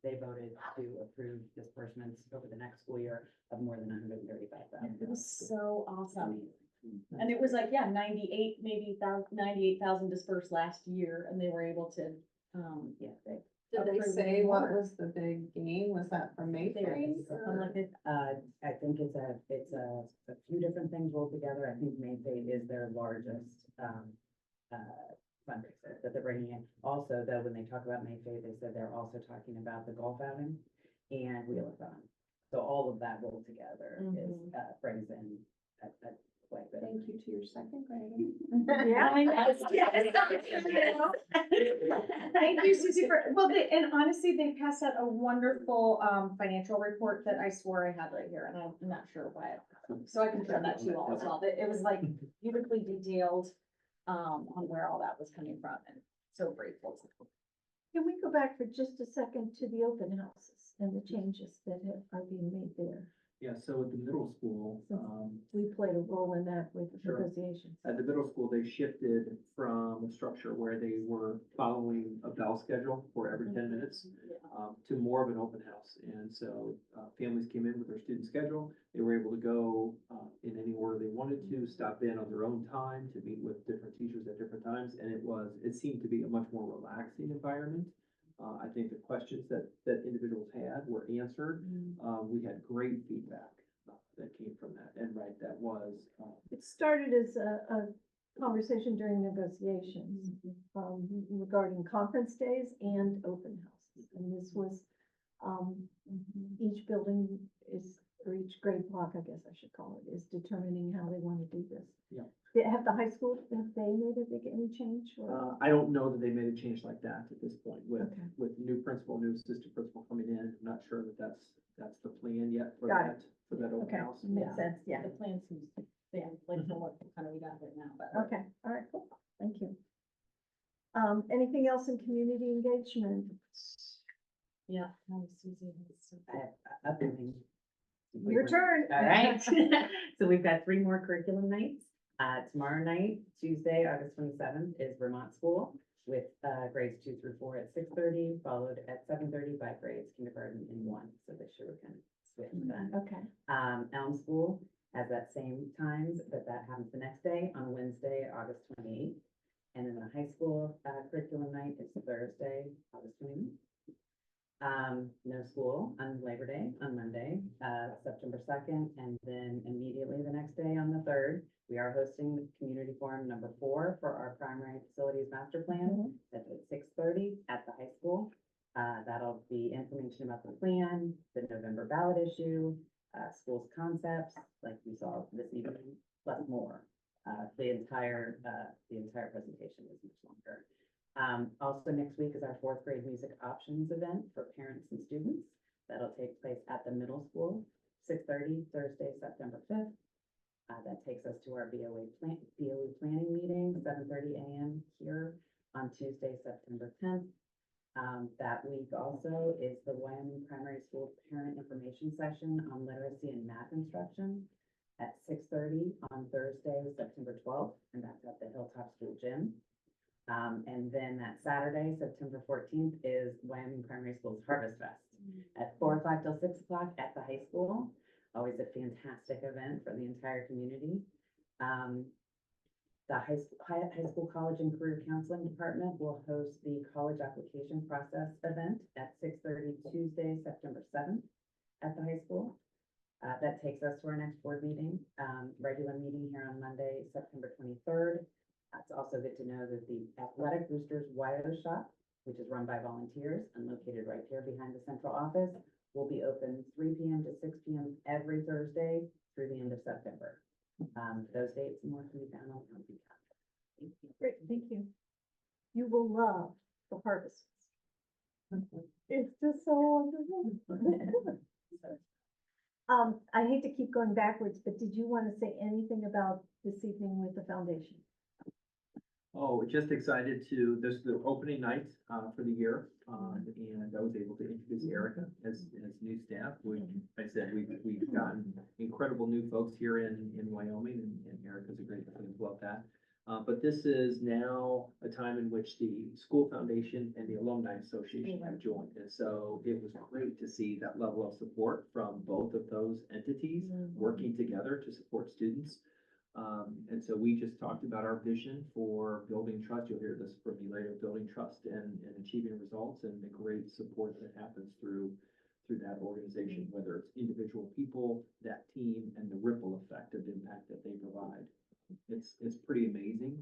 they voted to approve disbursements over the next school year of more than $135,000. It was so awesome. And it was like, yeah, 98,000 dispersed last year, and they were able to, Yeah, Did they approve say even what more. was the big gain? Was that from Mayfair? I'm like, I think it's a few different things rolled together. I think Mayfair is their largest, fundraiser that they're bringing in. Also, though, when they talk about Mayfair, they said they're also talking about the golf outing and Wheelathon. So all of that rolled together is, brings in quite a bit. Thank you to your second grader. Thank you, Susie, and honestly, they passed out a wonderful, financial report that I swore I had right here, and I'm not sure why. So I can show that to you all as well, but it was like beautifully detailed, on where all that was coming from, and so grateful. Can we go back for just a second to the open houses and the changes that are being made there? Yeah, so at the middle school, We played a role in that with Sure. negotiations. at the middle school, they shifted from a structure where they were following a bell schedule for every 10 minutes to more of an open house. And so families came in with their student schedule. They were able to go in any order they wanted to, stop in on their own time to meet with different teachers at different times. And it seemed to be a much more relaxing environment. I think the questions that individuals had were answered. We had great feedback that came from that. And right, that was, It started as a conversation during negotiations, regarding conference days and open houses. And this was, each building is, or each grade block, I guess I should call it, is determining how they want to do this. Yeah. Have the high school, have they made a big any change or? I don't know that they made a change like that at this point with, Okay. with new principal, new assistant principal coming in. I'm not sure that that's the plan yet for Got that, for that open Okay, house. makes sense, yeah. The plan seems, yeah, like from what kind of we got right now, but. Okay, all right, cool, thank you. Anything else in community engagement? Yeah. That was Susie. I have upcoming. Your turn. All right. So we've got 3 more curriculum nights. Tomorrow night, Tuesday, August 27th, is Vermont School with grades 2 through 4 at 6:30, followed at 7:30 by grades kindergarten and 1. So this year we're kind of switching that. Okay. Elm School has that same times, but that happens the next day on Wednesday, August 28th. And then the high school curriculum night is Thursday, August 28th. No school on Labor Day on Monday, September 2nd, and then immediately the next day on the 3rd, we are hosting the community forum number 4 for our primary facilities master plan. That's at 6:30 at the high school. That'll be information about the plan, the November ballot issue, schools concepts, like we saw this evening, plus more. The entire presentation is much longer. Also next week is our 4th grade music options event for parents and students. That'll take place at the middle school, 6:30, Thursday, September 5th. That takes us to our BOE planning meeting, 7:30 a.m. here on Tuesday, September 10th. That week also is the Wyoming Primary School Parent Information Session on literacy and math instruction at 6:30 on Thursday, September 12th, and that's at the Hilltop School Gym. And then that Saturday, September 14th, is Wyoming Primary School's Harvest Fest at 4 o'clock till 6 o'clock at the high school. Always a fantastic event for the entire community. The high school, college and career counseling department will host the college application process event at 6:30 Tuesday, September 7th at the high school. That takes us to our next board meeting, regular meeting here on Monday, September 23rd. It's also good to know that the Athletic Boosters Wyo Shop, which is run by volunteers and located right here behind the central office, will be open 3 p.m. to 6 p.m. every Thursday through the end of September. Those dates and more can be found on County Calendar. Great, thank you. You will love the harvest. It's just so wonderful. I hate to keep going backwards, but did you want to say anything about this evening with the foundation? Oh, just excited to, this is the opening night, for the year, and I was able to introduce Erica as new staff. I said, we've gotten incredible new folks here in Wyoming, and Erica's a great example of that. But this is now a time in which the school foundation and the alumni association have joined. And so it was great to see that level of support from both of those entities working together to support students. And so we just talked about our vision for building trust. You'll hear this from me later, building trust and achieving results, and the great support that happens through that organization, whether it's individual people, that team, and the ripple effect of impact that they provide. It's pretty amazing.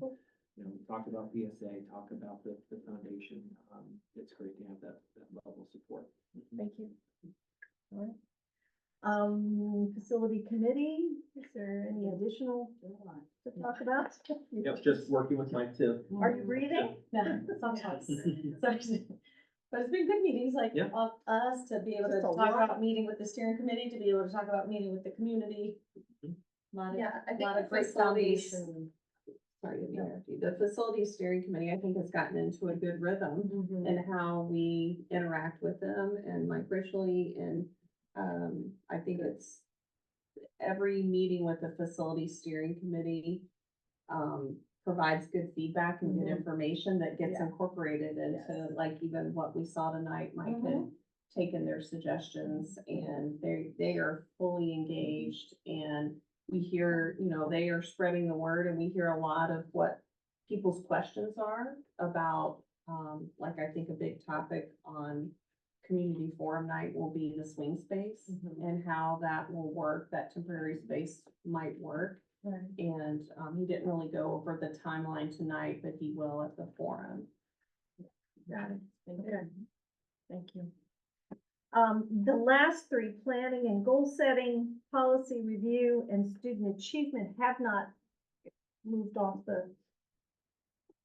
You know, we talked about PSA, talk about the foundation. It's great to have that level of support. Thank you. All right. Facility committee, is there any additional to talk about? Yep, just working with Mike too. Are you breathing? No, sometimes. But it's been good meetings, like, Yeah. of us to be able to Just a talk lot. about meeting with the steering committee, to be able to talk about meeting with the community. Lot Yeah, I of, think lot the of great facilities- foundation. Sorry to interrupt you. The facility steering committee, I think, has gotten into a good rhythm in how we interact with them and Mike Richley, and I think it's every meeting with the facility steering committee provides good feedback and good information that gets Yeah. incorporated into, like, even what we saw tonight. Mike had taken their suggestions, and they are fully engaged, and we hear, you know, they are spreading the word, and we hear a lot of what people's questions are about, like, I think a big topic on community forum night will be the swing space and how that will work, that temporary space might work. Right. And, he didn't really go over the timeline tonight, but he will at the forum. Got it. Good. Thank you. The last 3, planning and goal setting, policy review, and student achievement have not moved off the,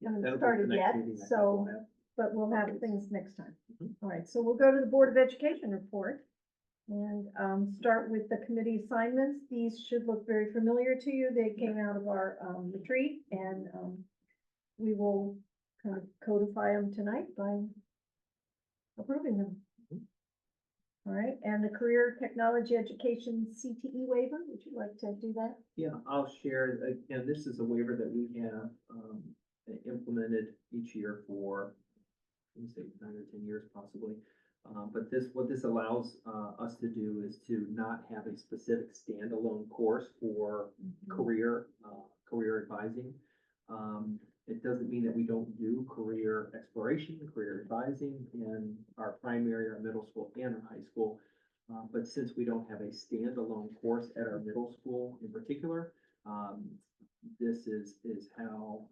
haven't That'll be started the next yet, meeting I think so, we'll have. but we'll have things next time. All right, so we'll go to the Board of Education report and start with the committee assignments. These should look very familiar to you. They came out of our retreat, and we will kind of codify them tonight by approving them. All right, and the Career Technology Education CTE waiver, would you like to do that? Yeah, I'll share, again, this is a waiver that we have, implemented each year for, let me say, 9 or 10 years possibly. But what this allows, us to do is to not have a specific standalone course for career advising. It doesn't mean that we don't do career exploration, career advising in our primary, our middle school, and our high school. But since we don't have a standalone course at our middle school in particular, this is how,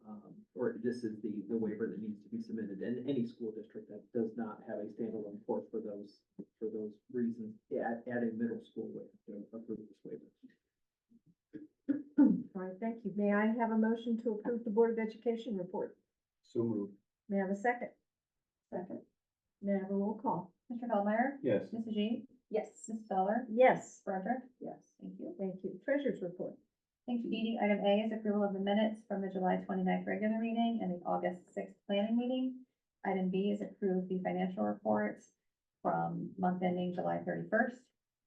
or this is the waiver that needs to be submitted. And any school district that does not have a standalone course for those reasons at a middle school would approve this waiver. All right, thank you. May I have a motion to approve the Board of Education report? So moved. May I have a second? Second. May I have a roll call? Mr. Feldmeyer? Yes. Mrs. G? Yes. Mrs. Dollar? Yes. Broderick? Yes. Thank you. Thank you. Treasurer's report. Thank you, Dee Dee. Item A is approval of the minutes from the July 29th regular meeting and the August 6th planning meeting. Item B is approve the financial reports from month ending July 31st.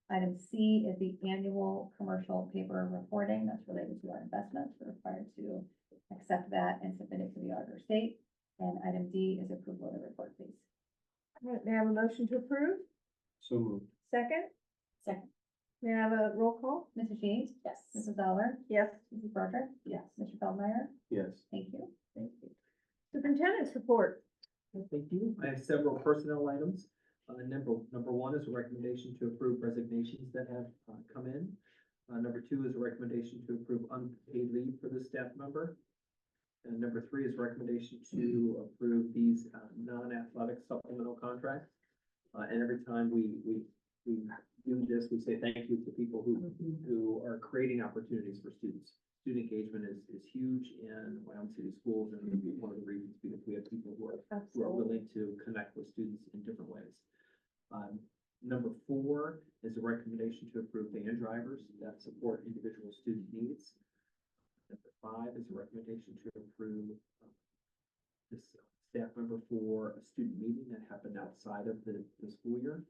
Item C is the annual commercial paper reporting that's related to our investments. We're required to accept that and submit it to the auditor state. And item D is approval of the report, please. All right, may I have a motion to approve? So moved. Second? Second. May I have a roll call? Mrs. G? Yes. Mrs. Dollar? Yes. Mrs. Broderick? Yes. Mr. Feldmeyer? Yes. Thank you. Thank you. Superintendent's report. Thank you. I have several personnel items. Number one is a recommendation to approve resignations that have come in. Number two is a recommendation to approve unpaid leave for the staff member. And number three is a recommendation to approve these non-athletic supplemental contracts. And every time we do this, we say thank you to people who are creating opportunities for students. Student engagement is huge in Wyoming City schools, and one of the reasons because we have people who are willing to connect with students in different ways. Number four is a recommendation to approve van drivers that support individual student needs. Number five is a recommendation to approve this staff member for a student meeting that happened outside of the school year.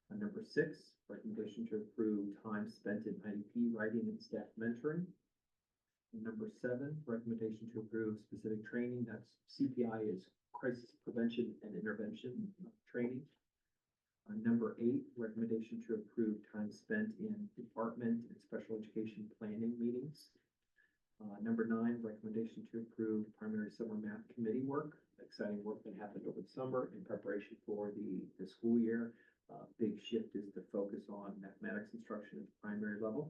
Number six, recommendation to approve time spent in IEP writing and staff mentoring. Number seven, recommendation to approve specific training. That's CPI is crisis prevention and intervention training. Number eight, recommendation to approve time spent in department and special education planning meetings. Number nine, recommendation to approve primary summer math committee work, exciting work that happened over the summer in preparation for the school year. Big shift is to focus on mathematics instruction at the primary level.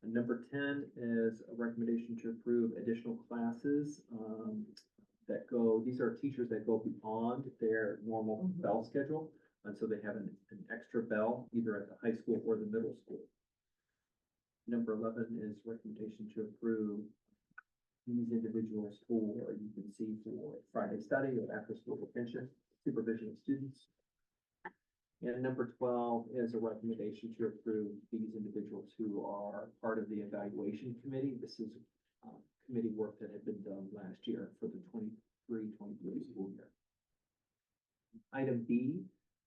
And number 10 is a recommendation to approve additional classes these are teachers that go beyond their normal bell schedule. And so they have an extra bell either at the high school or the middle school. Number 11 is recommendation to approve these individuals for, you can see, for Friday study or after school supervision of students. And number 12 is a recommendation to approve these individuals who are part of the evaluation committee. This is committee work that had been done last year for the 23-24 school year. Item B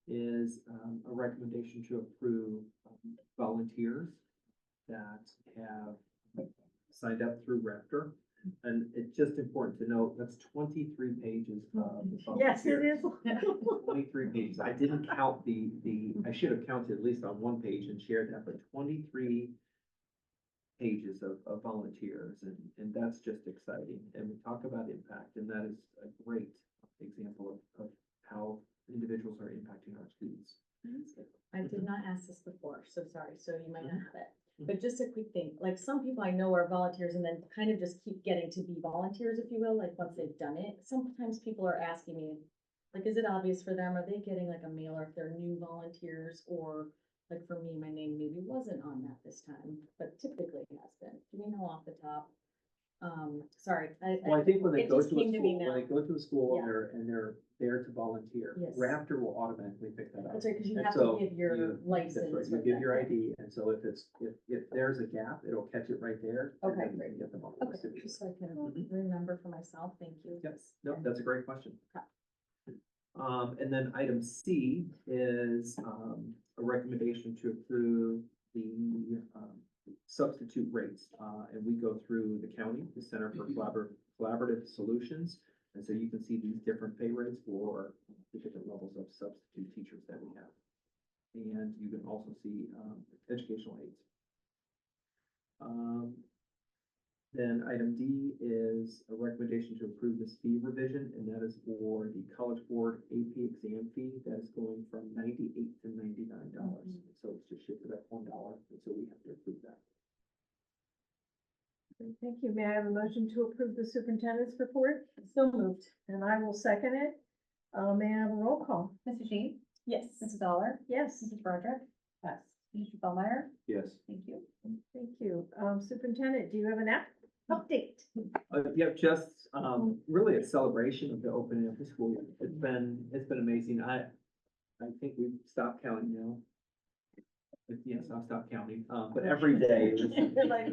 is a recommendation to approve volunteers that have signed up through Raptor. And it's just important to note, that's 23 pages of Yes, it volunteers. is. 23 pages. I didn't count I should have counted at least on one page and shared that, but 23 pages of volunteers, and that's just exciting. And we talk about impact, and that is a great example of how individuals are impacting our students. I did not ask this before, so sorry, so you might not have it. But just a quick thing, like some people I know are volunteers and then kind of just keep getting to be volunteers, if you will, like once they've done it. Sometimes people are asking me, like, is it obvious for them? Are they getting like a mailer if they're new volunteers? Or like for me, my name maybe wasn't on that this time, but typically it has been. Do we know off the top? Sorry. Well, I think when they it go just to a came to me school, when now. they go to a school Yeah. and they're there to volunteer, Yes. Raptor will automatically pick that up. That's right, because you And have so to give your you- license. That's right, you with give that, your yeah. ID, and so if there's a gap, it'll catch it right there. and Okay, then great. Get them on the Okay, list. just so I can remember for myself, thank you. Yep, no, that's a great question. And then item C is, a recommendation to approve the, substitute rates. And we go through the county, the Center for Collaborative Solutions. And so you can see these different pay rates for the different levels of substitute teachers that we have. And you can also see, educational aides. Then item D is a recommendation to approve this fee revision, and that is for the College Board AP exam fee that is going from $98 to $99. So it's just shifted up $1, and so we have to approve that. Thank you. May I have a motion to approve the superintendent's report? So moved. And I will second it. May I have a roll call? Mrs. G? Yes. Mrs. Dollar? Yes. Mrs. Broderick? Yes. Mr. Bellmeyer? Yes. Thank you. Thank you. Superintendent, do you have an update? Yeah, just, really a celebration of the opening of the school year. It's been amazing. I think we've stopped counting now. But yes, I've stopped counting, but every day,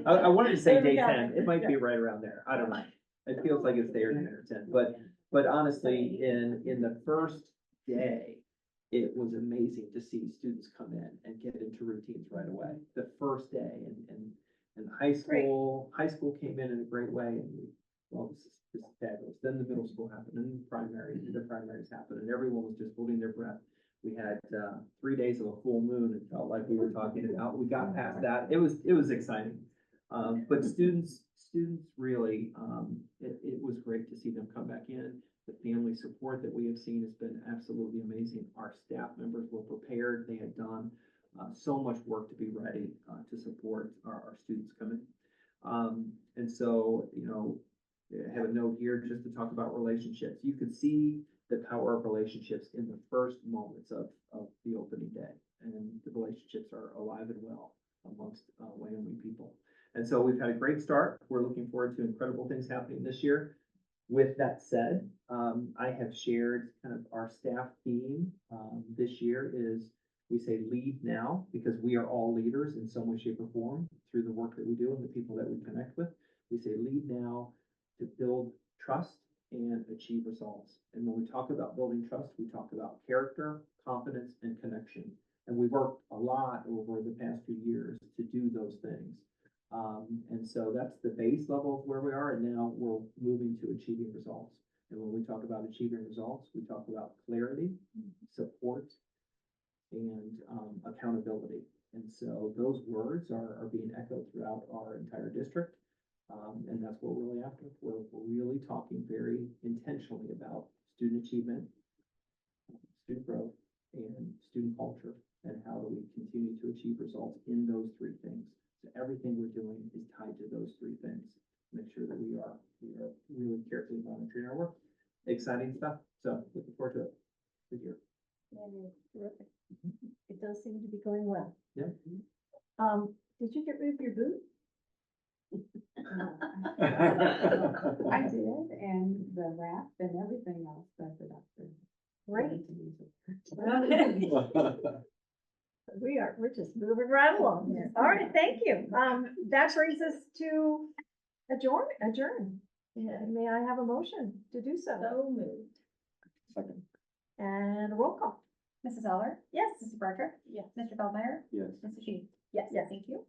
I wanted to say day 10, it might be right around there, I don't know. It feels like it's day or 10 or 10, but honestly, in the first day, it was amazing to see students come in and get into routines right away. The first day, and high school came in a great way, and this is fabulous. Then the middle school happened, and the primaries happened, and everyone was just holding their breath. We had 3 days of a full moon. It felt like we were talking about. We got past that. It was exciting. But students really, it was great to see them come back in. The family support that we have seen has been absolutely amazing. Our staff members were prepared. They had done so much work to be ready to support our students coming. And so, I have a note here just to talk about relationships. You could see the power of relationships in the first moments of the opening day. And the relationships are alive and well amongst Wyoming people. And so we've had a great start. We're looking forward to incredible things happening this year. With that said, I have shared kind of our staff theme this year is we say lead now, because we are all leaders in some way, shape, or form through the work that we do and the people that we connect with. We say lead now to build trust and achieve results. And when we talk about building trust, we talk about character, confidence, and connection. And we worked a lot over the past few years to do those things. And so that's the base level of where we are, and now we're moving to achieving results. And when we talk about achieving results, we talk about clarity, support, and accountability. And so those words are being echoed throughout our entire district. And that's what we're really after. We're really talking very intentionally about student achievement, student growth, and student culture, and how do we continue to achieve results in those three things. So everything we're doing is tied to those three things. Make sure that we are really carefully monitoring our work. Exciting stuff. So looking forward to it. Good year. Terrific. It does seem to be going well. Yeah. Did you get rid of your boot? I did, and the wrap and everything else, but I forgot to. Great. to use it. We're just moving right along here. All right, thank you. That brings us to adjourn. Yeah, may I have a motion to do so? So moved. Second. And a roll call. Mrs. Dollar? Yes. Mrs. Broderick? Yes. Mr. Bellmeyer? Yes. Mrs. G? Yes. Yes. Thank you.